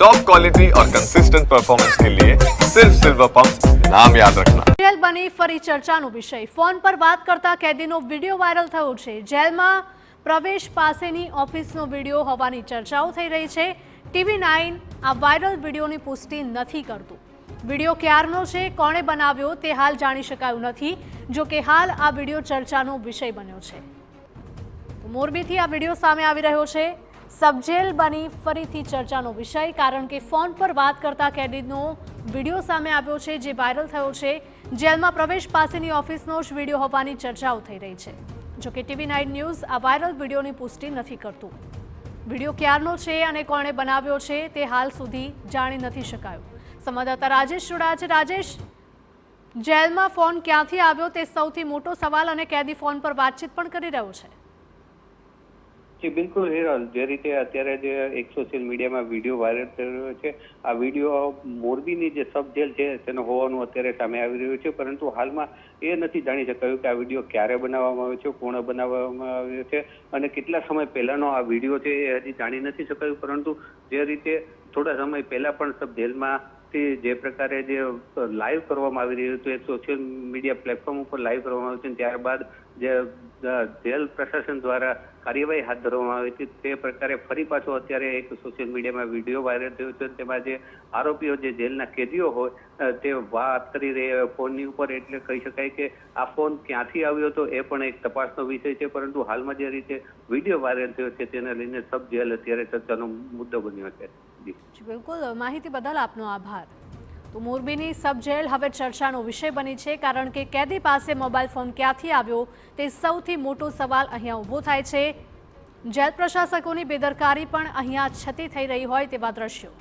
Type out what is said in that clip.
Top quality और consistent performance के लिए सिर्फ सिल्वर पंप नाम याद रखना। જેલ બની ફરી ચર્ચાનો વિષય ફોન પર વાત કરતા કેદીનો વિડીયો વાયરલ થયો છે। જેલમાં પ્રવેશ પાસેની ઓફિસનો વિડીયો હોવાની ચર્ચાઓ થઈ રહી છે। TV9 આ વાયરલ વિડીયોની પુષ્ટિ નથી કરતું। વિડીયો ક્યારનો છે, કોણે બનાવ્યો તે હાલ જાણી શકાયું નથી। જો કે હાલ આ વિડીયો ચર્ચાનો વિષય બન્યો છે। મોરબીથી આ વિડીયો સામે આવી રહ્યો છે। સબજેલ બની ફરીથી ચર્ચાનો વિષય, કારણ કે ફોન પર વાત કરતા કેદીનો વિડીયો સામે આવ્યો છે જે વાયરલ થયો છે। જેલમાં પ્રવેશ પાસેની ઓફિસનો જ વિડીયો હોવાની ચર્ચાઓ થઈ રહી છે। જો કે TV9 ન્યૂઝ આ વાયરલ વિડીયોની પુષ્ટિ નથી કરતું। વિડીયો ક્યારનો છે અને કોણે બનાવ્યો છે તે હાલ સુધી જાણી નથી શકાયું। સંવાદદાતા રાજેશ જોડાયા છે। રાજેશ, જેલમાં ફોન ક્યાંથી આવ્યો તે સૌથી મોટો સવાલ, અને કેદી ફોન પર વાતચીત પણ કરી રહ્યો છે। જી બિલકુલ હિરલ, જે રીતે અત્યારે જે એક સોશિયલ મીડિયામાં વિડીયો વાયરલ થઈ રહ્યો છે, આ વિડીયો મોરબીની જે સબ જેલ છે તેનો હોવાનું અત્યારે સામે આવી રહ્યું છે। પરંતુ હાલમાં એ નથી જાણી શકાયું કે આ વિડીયો ક્યારે બનાવવામાં આવ્યો છે, કોણે બનાવવામાં આવ્યો છે અને કેટલા સમય પહેલાનો આ વિડીયો છે એ હજી જાણી નથી શકાયું। પરંતુ જે રીતે થોડા સમય પહેલા પણ સબ જેલમાં જે પ્રકારે જે લાઈવ કરવામાં આવી રહ્યું હતું, એક સોશિયલ મીડિયા પ્લેટફોર્મ ઉપર લાઈવ કરવામાં આવ્યું છે, ત્યારબાદ જે જેલ પ્રશાસન દ્વારા કાર્યવાહી હાથ ધરવામાં આવી હતી, તે પ્રકારે ફરી પાછો અત્યારે એક સોશિયલ મીડિયામાં વિડીયો વાયરલ થયો છે। તેમાં જે આરોપીઓ, જે જેલના કેદીઓ હોય તે વાત કરી રહ્યા ફોનની ઉપર, એટલે કહી શકાય કે આ ફોન ક્યાંથી આવ્યો હતો એ પણ એક તપાસનો વિષય છે। પરંતુ હાલમાં જે રીતે વિડીયો વાયરલ થયો છે તેને લઈને સબ જેલ અત્યારે ચર્ચાનો મુદ્દો બન્યો છે। જી બિલકુલ, માહિતી બદલ આપનો આભાર। તો મોરબીની સબ જેલ હવે ચર્ચાનો વિષય બની છે, કારણ કે કેદી પાસે મોબાઈલ ફોન ક્યાંથી આવ્યો તે સૌથી મોટો સવાલ અહીંયા ઊભો થાય છે। જેલ પ્રશાસકોની બેદરકારી પણ અહીંયા છતી થઈ રહી હોય તેવા દ્રશ્યો।